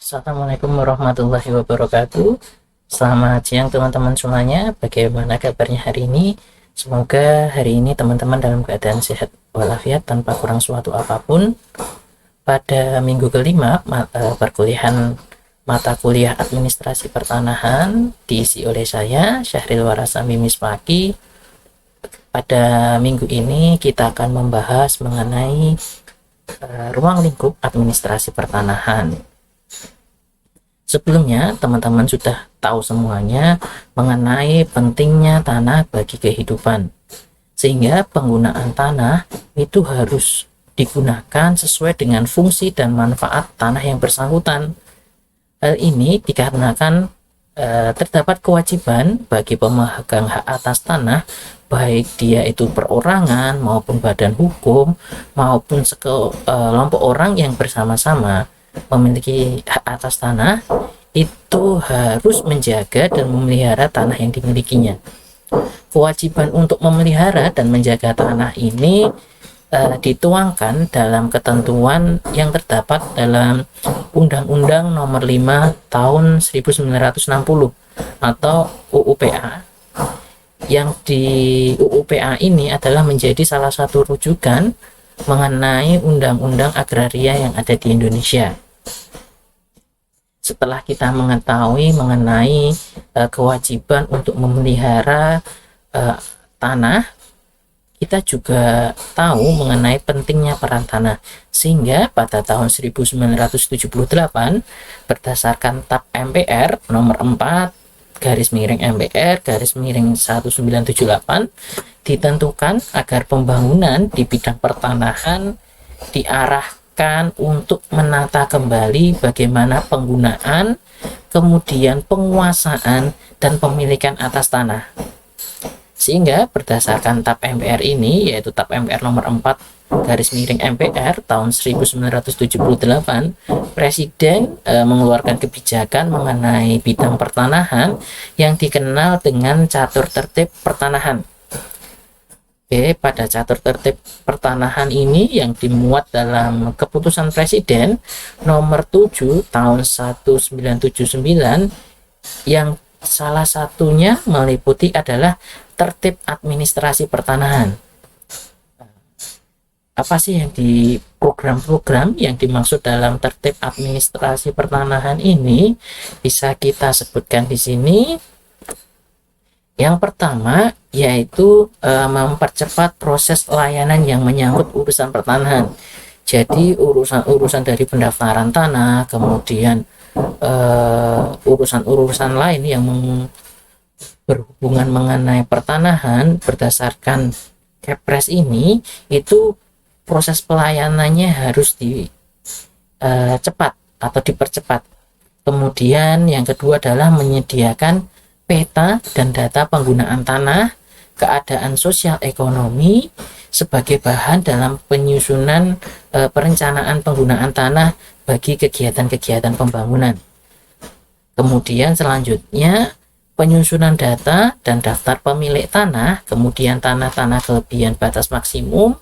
Assalamualaikum warahmatullahi wabarakatuh. Selamat siang teman-teman semuanya. Bagaimana kabarnya hari ini? Semoga hari ini teman-teman dalam keadaan sehat walafiat tanpa kurang suatu apapun. Pada minggu kelima perkuliahan mata kuliah administrasi pertanahan diisi oleh saya, Syahril Warasami Miswaki. Pada minggu ini kita akan membahas mengenai ruang lingkup administrasi pertanahan. Sebelumnya, teman-teman sudah tahu semuanya mengenai pentingnya tanah bagi kehidupan. Sehingga penggunaan tanah itu harus digunakan sesuai dengan fungsi dan manfaat tanah yang bersangkutan. Hal ini dikarenakan terdapat kewajiban bagi pemegang hak atas tanah, baik dia itu perorangan maupun badan hukum maupun sekelompok orang yang bersama-sama memiliki hak atas tanah, itu harus menjaga dan memelihara tanah yang dimilikinya. Kewajiban untuk memelihara dan menjaga tanah ini dituangkan dalam ketentuan yang terdapat dalam Undang-Undang Nomor 5 Tahun 1960 atau UUPA. Yang di UUPA ini adalah menjadi salah satu rujukan mengenai undang-undang agraria yang ada di Indonesia. Setelah kita mengetahui mengenai kewajiban untuk memelihara tanah, kita juga tahu mengenai pentingnya peran tanah, sehingga pada tahun 1978 berdasarkan TAP MPR nomor 4 /MPR /1978 ditentukan agar pembangunan di bidang pertanahan diarahkan untuk menata kembali bagaimana penggunaan, kemudian penguasaan dan pemilikan atas tanah. Sehingga berdasarkan TAP MPR ini, yaitu TAP MPR nomor 4 /MPR tahun 1978, Presiden mengeluarkan kebijakan mengenai bidang pertanahan yang dikenal dengan catur tertib pertanahan. Pada catur tertib pertanahan ini yang dimuat dalam keputusan Presiden nomor 7 tahun 1979, yang salah satunya meliputi adalah tertib administrasi pertanahan. Apa sih yang di program-program yang dimaksud dalam tertib administrasi pertanahan ini? Bisa kita sebutkan di sini. Yang pertama yaitu mempercepat proses layanan yang menyangkut urusan pertanahan. Jadi urusan-urusan dari pendaftaran tanah, kemudian urusan-urusan lain yang berhubungan mengenai pertanahan berdasarkan Kepres ini, itu proses pelayanannya harus cepat atau dipercepat. Kemudian yang kedua adalah menyediakan peta dan data penggunaan tanah, keadaan sosial ekonomi sebagai bahan dalam penyusunan perencanaan penggunaan tanah bagi kegiatan-kegiatan pembangunan. Kemudian selanjutnya penyusunan data dan daftar pemilik tanah, kemudian tanah-tanah kelebihan batas maksimum,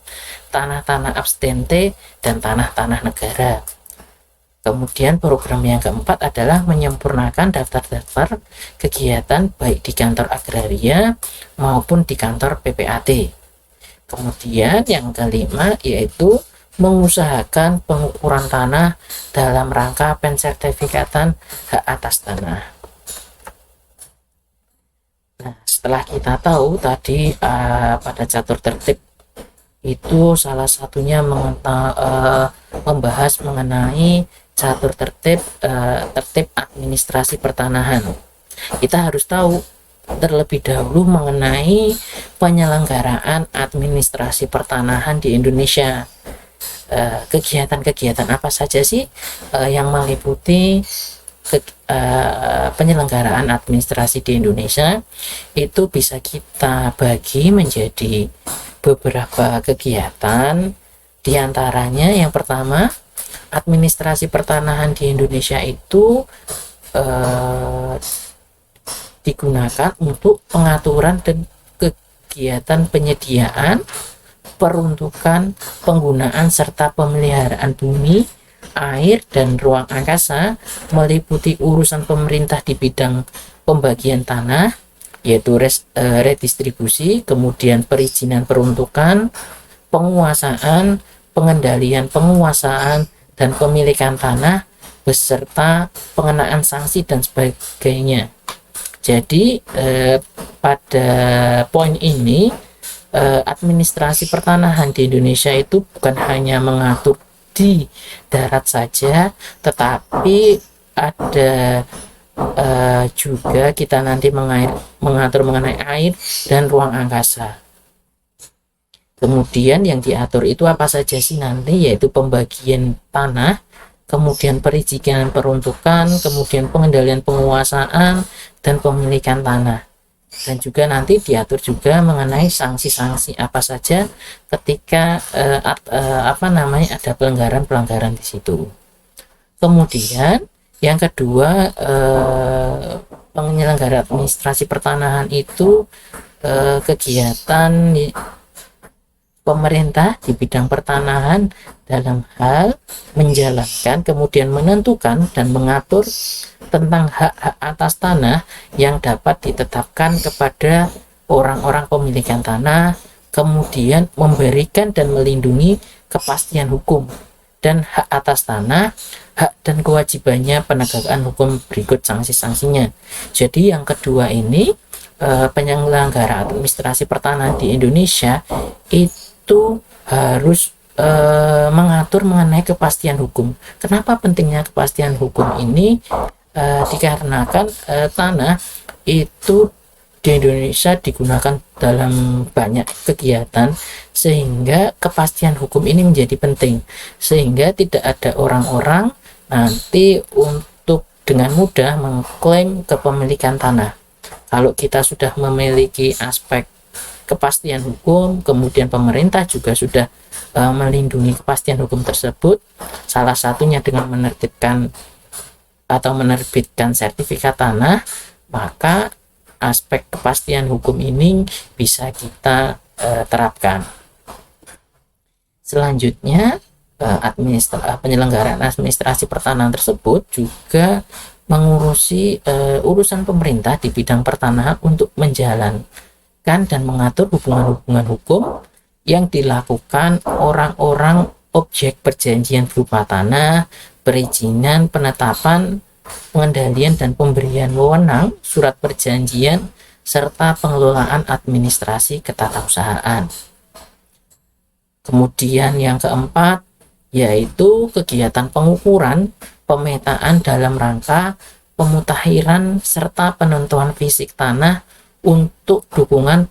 tanah-tanah abstente, dan tanah-tanah negara. Kemudian program yang keempat adalah menyempurnakan daftar-daftar kegiatan baik di kantor agraria maupun di kantor PPAT. Kemudian yang kelima yaitu mengusahakan pengukuran tanah dalam rangka pensertifikatan hak atas tanah. Nah, setelah kita tahu tadi pada catur tertib itu salah satunya membahas mengenai catur tertib administrasi pertanahan. Kita harus tahu terlebih dahulu mengenai penyelenggaraan administrasi pertanahan di Indonesia. Kegiatan-kegiatan apa saja sih yang meliputi penyelenggaraan administrasi di Indonesia? Itu bisa kita bagi menjadi beberapa kegiatan. Di antaranya yang pertama, administrasi pertanahan di Indonesia itu digunakan untuk pengaturan dan kegiatan penyediaan, peruntukan, penggunaan serta pemeliharaan bumi, air dan ruang angkasa meliputi urusan pemerintah di bidang pembagian tanah, yaitu redistribusi, kemudian perizinan peruntukan, penguasaan, pengendalian penguasaan dan pemilikan tanah, beserta pengenaan sanksi dan sebagainya. Jadi pada poin ini administrasi pertanahan di Indonesia itu bukan hanya mengatur di darat saja, tetapi ada juga kita nanti mengatur mengenai air dan ruang angkasa. Kemudian yang diatur itu apa saja sih nanti, yaitu pembagian tanah, kemudian perizinan peruntukan, kemudian pengendalian penguasaan dan pemilikan tanah. Dan juga nanti diatur juga mengenai sanksi-sanksi apa saja ketika ada pelanggaran-pelanggaran di situ. Kemudian yang kedua, penyelenggara administrasi pertanahan itu kegiatan pemerintah di bidang pertanahan dalam hal menjalankan, kemudian menentukan dan mengatur tentang hak-hak atas tanah yang dapat ditetapkan kepada orang-orang pemilikan tanah, kemudian memberikan dan melindungi kepastian hukum dan hak atas tanah, hak dan kewajibannya penegakan hukum berikut sanksi-sanksinya. Jadi yang kedua ini, penyelenggara administrasi pertanahan di Indonesia itu harus mengatur mengenai kepastian hukum. Kenapa pentingnya kepastian hukum ini? Dikarenakan tanah itu di Indonesia digunakan dalam banyak kegiatan, sehingga kepastian hukum ini menjadi penting, sehingga tidak ada orang-orang nanti untuk dengan mudah mengklaim kepemilikan tanah. Kalau kita sudah memiliki aspek kepastian hukum, kemudian pemerintah juga sudah melindungi kepastian hukum tersebut, salah satunya dengan menerbitkan sertifikat tanah, maka aspek kepastian hukum ini bisa kita terapkan. Selanjutnya, penyelenggaraan administrasi pertanahan tersebut juga mengurusi urusan pemerintah di bidang pertanahan untuk menjalankan dan mengatur hubungan-hubungan hukum yang dilakukan orang-orang objek perjanjian berupa tanah, perizinan, penetapan, pengendalian dan pemberian wewenang, surat perjanjian, serta pengelolaan administrasi ketatausahaan. Kemudian yang keempat, yaitu kegiatan pengukuran, pemetaan dalam rangka pemutakhiran serta penentuan fisik tanah untuk dukungan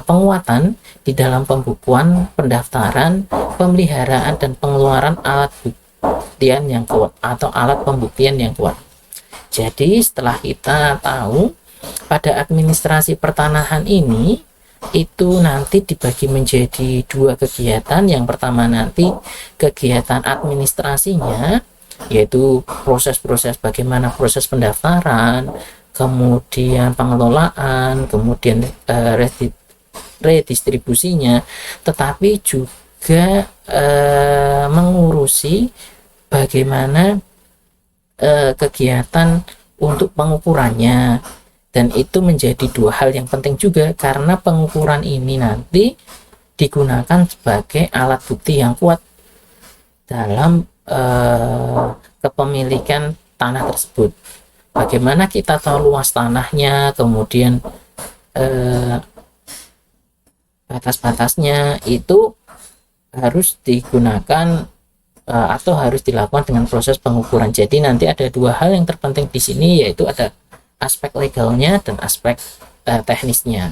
penguatan di dalam pembukuan, pendaftaran, pemeliharaan dan pengeluaran alat buktian yang kuat atau alat pembuktian yang kuat. Jadi setelah kita tahu pada administrasi pertanahan ini itu nanti dibagi menjadi dua kegiatan. Yang pertama nanti kegiatan administrasinya, yaitu proses-proses bagaimana proses pendaftaran, kemudian pengelolaan, kemudian redistribusinya, tetapi juga mengurusi bagaimana kegiatan untuk pengukurannya. Dan itu menjadi dua hal yang penting juga, karena pengukuran ini nanti digunakan sebagai alat bukti yang kuat dalam kepemilikan tanah tersebut. Bagaimana kita tahu luas tanahnya, kemudian batas-batasnya, itu harus digunakan atau harus dilakukan dengan proses pengukuran. Jadi nanti ada dua hal yang terpenting di sini, yaitu ada aspek legalnya dan aspek teknisnya.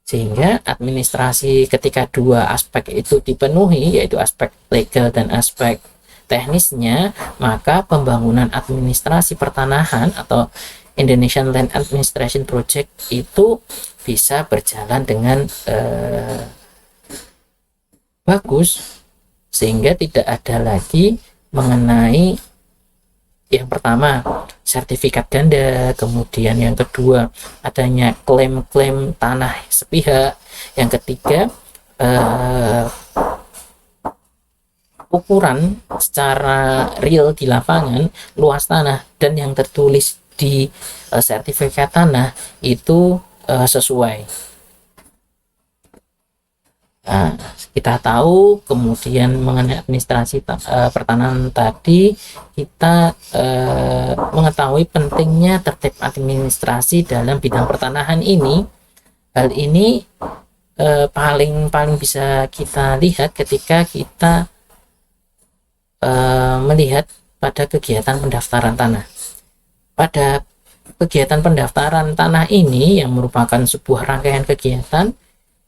Sehingga administrasi ketika dua aspek itu dipenuhi, yaitu aspek legal dan aspek teknisnya, maka pembangunan administrasi pertanahan atau Indonesian Land Administration Project itu bisa berjalan dengan bagus, sehingga tidak ada lagi mengenai yang pertama sertifikat ganda, kemudian yang kedua adanya klaim-klaim tanah sepihak, yang ketiga ukuran secara real di lapangan luas tanah dan yang tertulis di sertifikat tanah itu sesuai. Nah, kita tahu kemudian mengenai administrasi pertanahan tadi, kita mengetahui pentingnya tertib administrasi dalam bidang pertanahan ini. Hal ini paling bisa kita lihat ketika kita melihat pada kegiatan pendaftaran tanah. Pada kegiatan pendaftaran tanah ini yang merupakan sebuah rangkaian kegiatan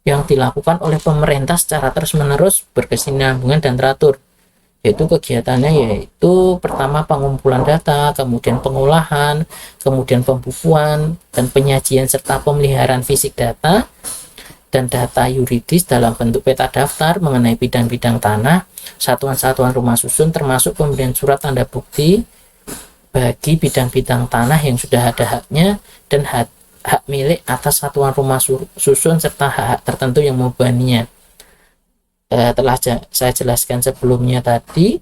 yang dilakukan oleh pemerintah secara terus-menerus, berkesinambungan dan teratur. Yaitu kegiatannya yaitu pertama pengumpulan data, kemudian pengolahan, kemudian pembukuan dan penyajian serta pemeliharaan fisik data dan data yuridis dalam bentuk peta daftar mengenai bidang-bidang tanah, satuan-satuan rumah susun, termasuk pemberian surat tanda bukti bagi bidang-bidang tanah yang sudah ada haknya dan hak milik atas satuan rumah susun serta hak tertentu yang membebaninya. Telah saya jelaskan sebelumnya tadi,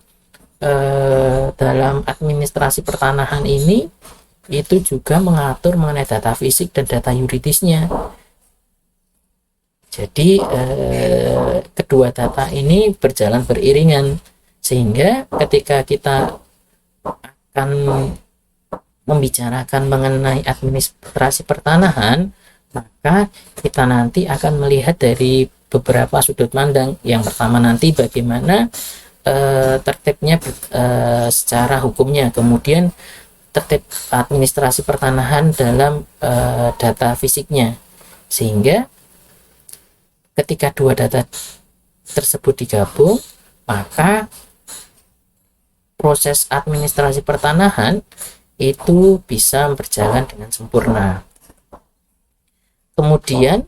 dalam administrasi pertanahan ini itu juga mengatur mengenai data fisik dan data yuridisnya. Jadi kedua data ini berjalan beriringan, sehingga ketika kita akan membicarakan mengenai administrasi pertanahan, maka kita nanti akan melihat dari beberapa sudut pandang. Yang pertama nanti bagaimana tertibnya secara hukumnya, kemudian tertib administrasi pertanahan dalam data fisiknya, sehingga ketika dua data tersebut digabung, maka proses administrasi pertanahan itu bisa berjalan dengan sempurna. Kemudian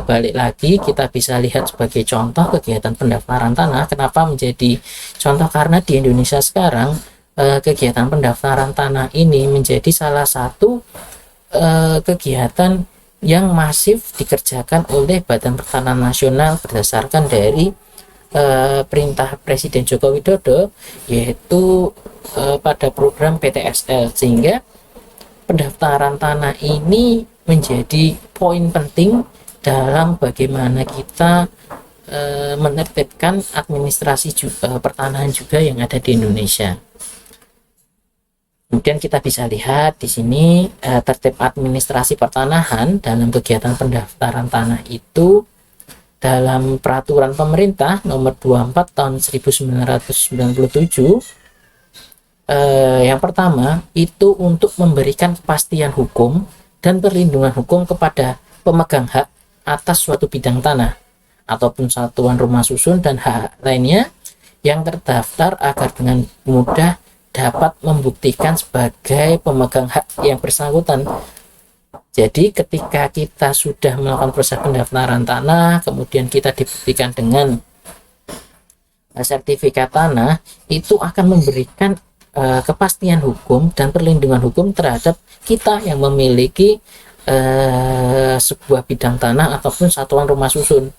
balik lagi kita bisa lihat sebagai contoh kegiatan pendaftaran tanah. Kenapa menjadi contoh? Karena di Indonesia sekarang kegiatan pendaftaran tanah ini menjadi salah satu kegiatan yang masif dikerjakan oleh Badan Pertanahan Nasional berdasarkan dari perintah Presiden Joko Widodo, yaitu pada program PTSL, sehingga pendaftaran tanah ini menjadi poin penting dalam bagaimana kita menertibkan administrasi pertanahan juga yang ada di Indonesia. Kemudian kita bisa lihat di sini tertib administrasi pertanahan dalam kegiatan pendaftaran tanah itu dalam peraturan pemerintah nomor 24 tahun 1997. Yang pertama itu untuk memberikan kepastian hukum dan perlindungan hukum kepada pemegang hak atas suatu bidang tanah ataupun satuan rumah susun dan hak lainnya yang terdaftar agar dengan mudah dapat membuktikan sebagai pemegang hak yang bersangkutan. Jadi ketika kita sudah melakukan proses pendaftaran tanah, kemudian kita dibuktikan dengan sertifikat tanah, itu akan memberikan kepastian hukum dan perlindungan hukum terhadap kita yang memiliki sebuah bidang tanah ataupun satuan rumah susun.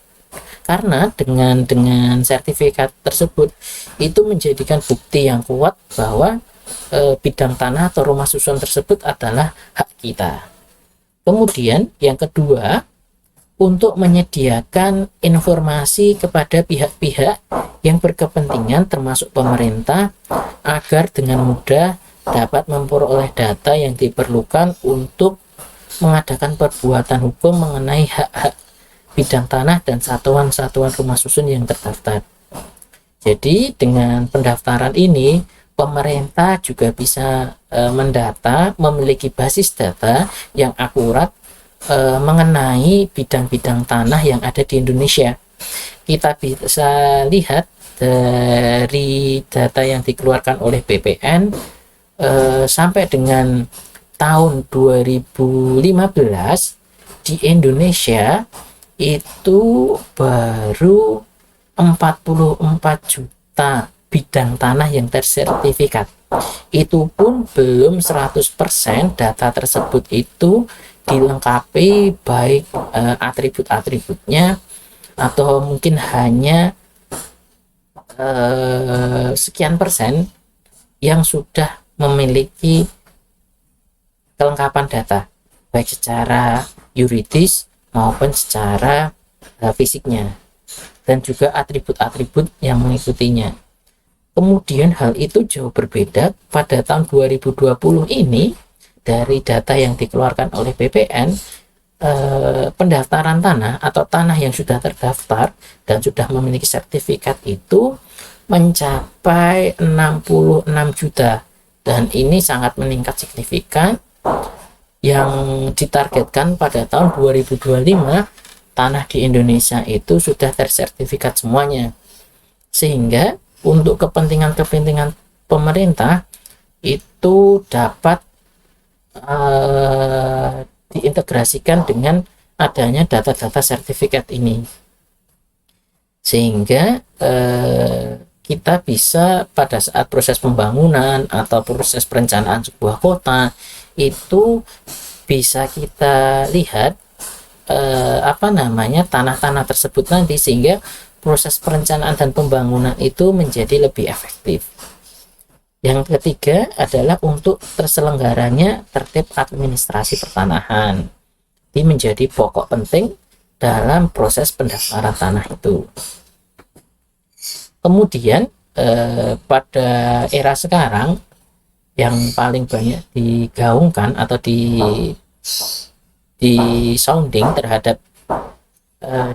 Karena dengan sertifikat tersebut itu menjadikan bukti yang kuat bahwa bidang tanah atau rumah susun tersebut adalah hak kita. Kemudian yang kedua, untuk menyediakan informasi kepada pihak-pihak yang berkepentingan termasuk pemerintah agar dengan mudah dapat memperoleh data yang diperlukan untuk mengadakan perbuatan hukum mengenai hak-hak bidang tanah dan satuan-satuan rumah susun yang terdaftar. Jadi dengan pendaftaran ini pemerintah juga bisa mendata, memiliki basis data yang akurat mengenai bidang-bidang tanah yang ada di Indonesia. Kita bisa lihat dari data yang dikeluarkan oleh BPN sampai dengan tahun 2015 di Indonesia itu baru 44 juta bidang tanah yang tersertifikat. Itu pun belum 100% data tersebut itu dilengkapi baik atribut-atributnya atau mungkin hanya sekian persen yang sudah memiliki kelengkapan data, baik secara yuridis maupun secara fisiknya, dan juga atribut-atribut yang mengikutinya. Kemudian hal itu jauh berbeda pada tahun 2020 ini. Dari data yang dikeluarkan oleh BPN, pendaftaran tanah atau tanah yang sudah terdaftar dan sudah memiliki sertifikat itu mencapai 66 juta, dan ini sangat meningkat signifikan. Yang ditargetkan pada tahun 2025 tanah di Indonesia itu sudah tersertifikat semuanya, sehingga untuk kepentingan-kepentingan pemerintah itu dapat diintegrasikan dengan adanya data-data sertifikat ini, sehingga kita bisa pada saat proses pembangunan atau proses perencanaan sebuah kota itu bisa kita lihat tanah-tanah tersebut nanti, sehingga proses perencanaan dan pembangunan itu menjadi lebih efektif. Yang ketiga adalah untuk terselenggaranya tertib administrasi pertanahan. Ini menjadi pokok penting dalam proses pendaftaran tanah itu. Kemudian pada era sekarang yang paling banyak digaungkan atau di sounding terhadap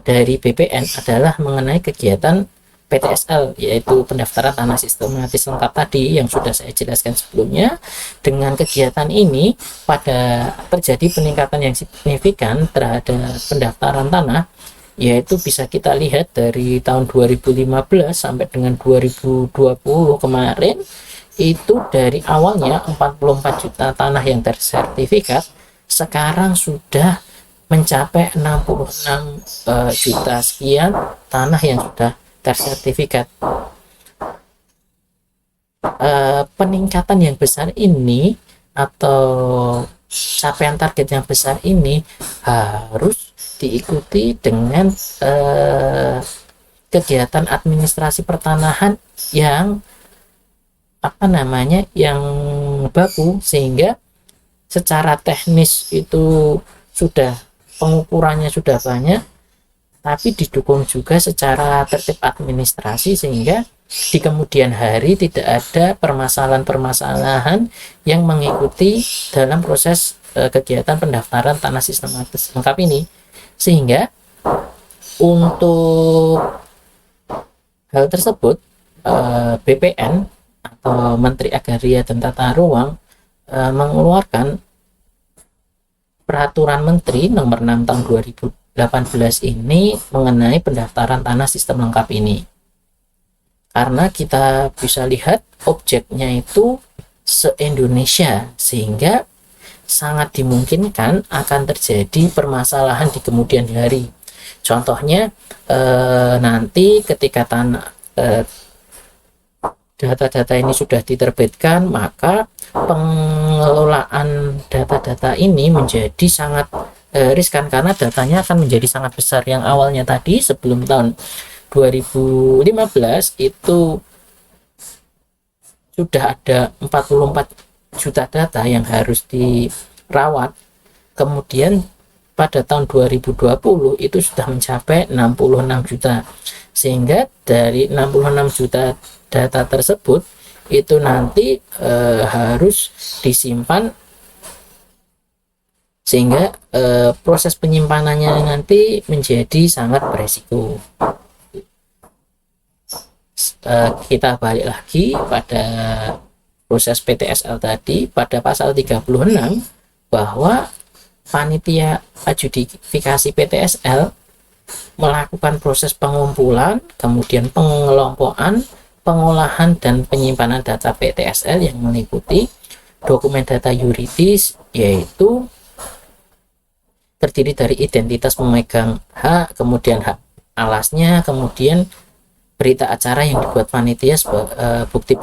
dari BPN adalah mengenai kegiatan PTSL, yaitu pendaftaran tanah sistematis lengkap tadi yang sudah saya jelaskan sebelumnya. Dengan kegiatan ini terjadi peningkatan yang signifikan terhadap pendaftaran tanah, yaitu bisa kita lihat dari tahun 2015 sampai dengan 2020 kemarin, itu dari awalnya 44 juta tanah yang tersertifikat, sekarang sudah mencapai 66 juta sekian tanah yang sudah tersertifikat. Peningkatan yang besar ini atau capaian target yang besar ini harus diikuti dengan kegiatan administrasi pertanahan yang yang baku, sehingga secara teknis itu sudah pengukurannya sudah banyak, tapi didukung juga secara tertib administrasi, sehingga di kemudian hari tidak ada permasalahan-permasalahan yang mengikuti dalam proses kegiatan pendaftaran tanah sistematis lengkap ini. Sehingga untuk hal tersebut BPN atau Menteri Agraria dan Tata Ruang mengeluarkan Peraturan Menteri Nomor 6 Tahun 2018 ini mengenai pendaftaran tanah sistem lengkap ini. Karena kita bisa lihat objeknya itu se-Indonesia, sehingga sangat dimungkinkan akan terjadi permasalahan di kemudian hari. Contohnya nanti ketika data-data ini sudah diterbitkan, maka pengelolaan data-data ini menjadi sangat riskan, karena datanya akan menjadi sangat besar. Yang awalnya tadi sebelum tahun 2015 itu sudah ada 44 juta data yang harus dirawat, kemudian pada tahun 2020 itu sudah mencapai 66 juta, sehingga dari 66 juta data tersebut itu nanti harus disimpan, sehingga proses penyimpanannya nanti menjadi sangat beresiko. Kita balik lagi pada proses PTSL tadi, pada pasal 36, bahwa panitia adjudifikasi PTSL melakukan proses pengumpulan, kemudian pengelompokan, pengolahan dan penyimpanan data PTSL yang meliputi dokumen data yuridis, yaitu terdiri dari identitas pemegang hak, kemudian hak alasnya, kemudian berita acara yang dibuat panitia sebagai bukti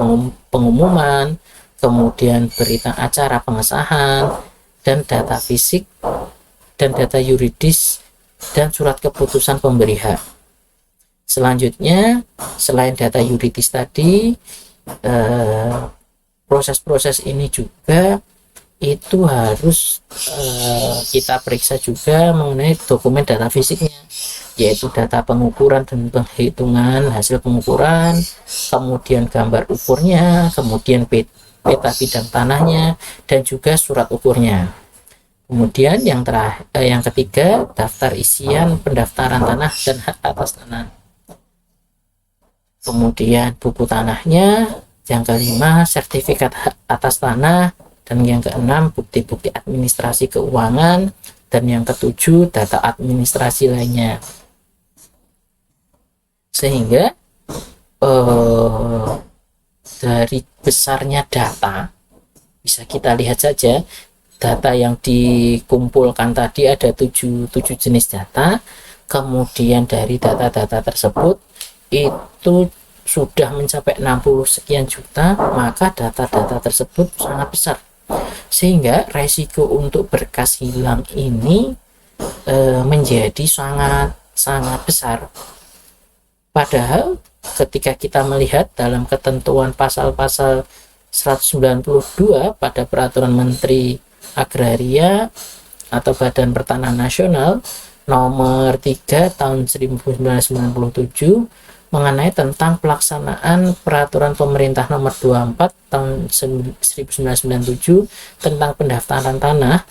pengumuman, kemudian berita acara pengesahan, dan data fisik dan data yuridis dan surat keputusan pemberi hak. Selanjutnya, selain data yuridis tadi, proses-proses ini juga itu harus kita periksa juga mengenai dokumen data fisiknya, yaitu data pengukuran dan penghitungan hasil pengukuran, kemudian gambar ukurnya, kemudian peta bidang tanahnya, dan juga surat ukurnya. Kemudian yang ketiga, daftar isian pendaftaran tanah dan hak atas tanah. Kemudian buku tanahnya. Yang kelima, sertifikat hak atas tanah. Dan yang keenam, bukti-bukti administrasi keuangan. Dan yang ketujuh, data administrasi lainnya. Sehingga dari besarnya data, bisa kita lihat saja data yang dikumpulkan tadi ada 7 jenis data. Kemudian dari data-data tersebut itu sudah mencapai 60 sekian juta, maka data-data tersebut sangat besar, sehingga resiko untuk berkas hilang ini menjadi sangat besar. Padahal ketika kita melihat dalam ketentuan pasal-pasal 192 pada Peraturan Menteri Agraria atau Badan Pertanahan Nasional nomor 3 tahun 1997 mengenai tentang pelaksanaan Peraturan Pemerintah nomor 24 tahun 1997 tentang pendaftaran tanah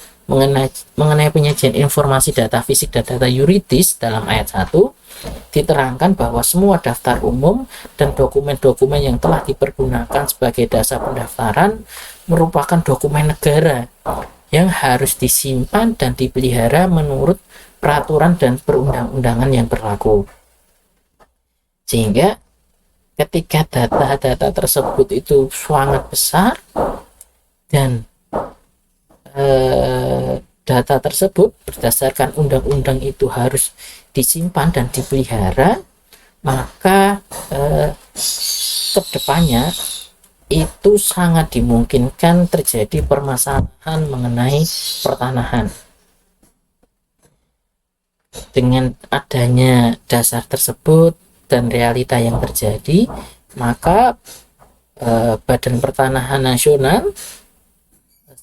mengenai penyajian informasi data fisik dan data yuridis. Dalam ayat 1 diterangkan bahwa semua daftar umum dan dokumen-dokumen yang telah dipergunakan sebagai dasar pendaftaran merupakan dokumen negara yang harus disimpan dan dipelihara menurut peraturan dan perundang-undangan yang berlaku. Sehingga ketika data-data tersebut itu sangat besar dan data tersebut berdasarkan undang-undang itu harus disimpan dan dipelihara, maka kedepannya itu sangat dimungkinkan terjadi permasalahan mengenai pertanahan. Dengan adanya dasar tersebut dan realita yang terjadi, maka Badan Pertanahan Nasional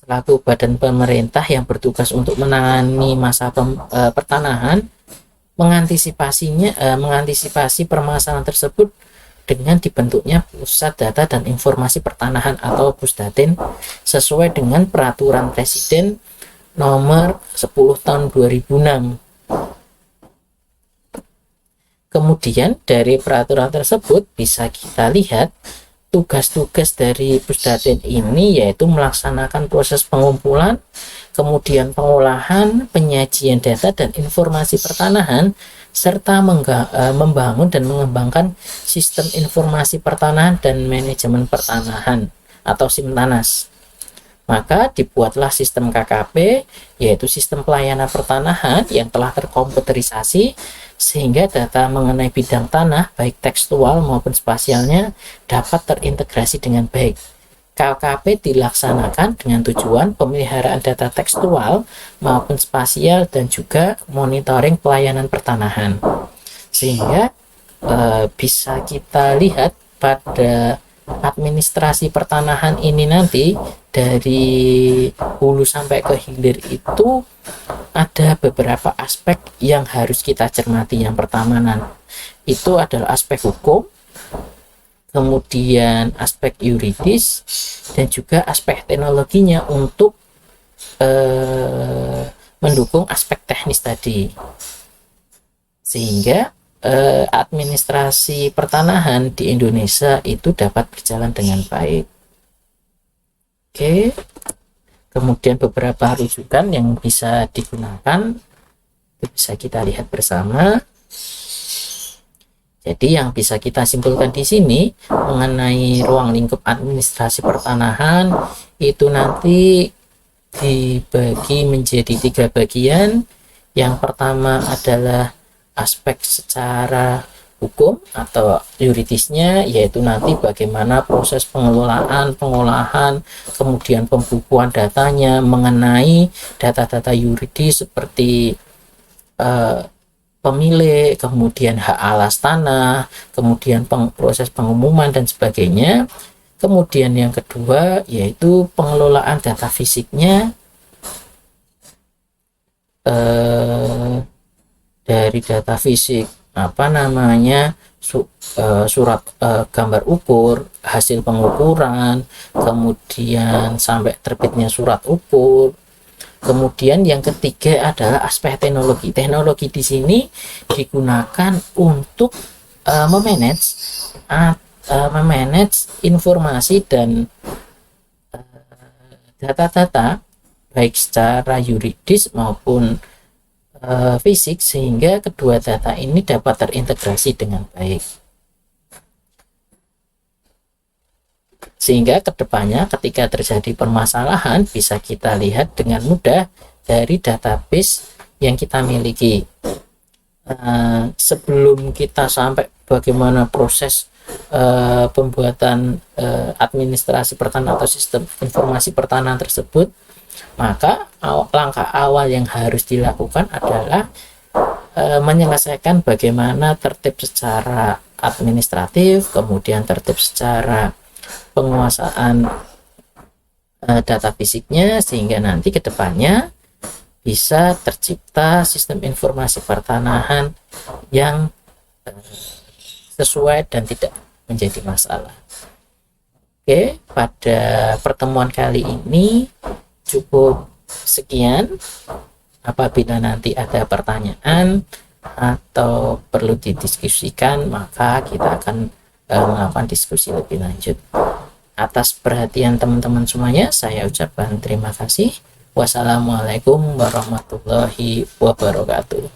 selaku badan pemerintah yang bertugas untuk menangani masa pertanahan mengantisipasi permasalahan tersebut dengan dibentuknya Pusat Data dan Informasi Pertanahan atau Pusdatin sesuai dengan Peraturan Presiden nomor 10 tahun 2006. Kemudian dari peraturan tersebut bisa kita lihat tugas-tugas dari Pusdatin ini yaitu melaksanakan proses pengumpulan, kemudian pengolahan, penyajian data dan informasi pertanahan, serta membangun dan mengembangkan sistem informasi pertanahan dan manajemen pertanahan atau Simtanas. Maka dibuatlah sistem KKP, yaitu sistem pelayanan pertanahan yang telah terkomputerisasi, sehingga data mengenai bidang tanah, baik tekstual maupun spasialnya, dapat terintegrasi dengan baik. KKP dilaksanakan dengan tujuan pemeliharaan data tekstual maupun spasial dan juga monitoring pelayanan pertanahan. Sehingga bisa kita lihat pada administrasi pertanahan ini nanti dari hulu sampai ke hilir itu ada beberapa aspek yang harus kita cermati. Yang pertama itu adalah aspek hukum, kemudian aspek yuridis, dan juga aspek teknologinya untuk mendukung aspek teknis tadi, sehingga administrasi pertanahan di Indonesia itu dapat berjalan dengan baik. Oke, kemudian beberapa rujukan yang bisa digunakan itu bisa kita lihat bersama. Jadi yang bisa kita simpulkan di sini mengenai ruang lingkup administrasi pertanahan itu nanti dibagi menjadi 3 bagian. Yang pertama adalah aspek secara hukum atau yuridisnya, yaitu nanti bagaimana proses pengelolaan, pengolahan, kemudian pembukuan datanya mengenai data-data yuridis seperti pemilik, kemudian hak alas tanah, kemudian proses pengumuman dan sebagainya. Kemudian yang kedua yaitu pengelolaan data fisiknya, dari data fisik surat gambar ukur, hasil pengukuran, kemudian sampai terbitnya surat ukur. Kemudian yang ketiga adalah aspek teknologi. Teknologi di sini digunakan untuk memanage informasi dan data-data baik secara yuridis maupun fisik, sehingga kedua data ini dapat terintegrasi dengan baik. Sehingga kedepannya ketika terjadi permasalahan bisa kita lihat dengan mudah dari database yang kita miliki. Sebelum kita sampai bagaimana proses pembuatan administrasi pertanahan atau sistem informasi pertanahan tersebut, maka langkah awal yang harus dilakukan adalah menyelesaikan bagaimana tertib secara administratif, kemudian tertib secara penguasaan data fisiknya, sehingga nanti kedepannya bisa tercipta sistem informasi pertanahan yang sesuai dan tidak menjadi masalah. Oke, pada pertemuan kali ini cukup sekian. Apabila nanti ada pertanyaan atau perlu didiskusikan, maka kita akan melakukan diskusi lebih lanjut. Atas perhatian teman-teman semuanya, saya ucapkan terima kasih. Wassalamualaikum warahmatullahi wabarakatuh.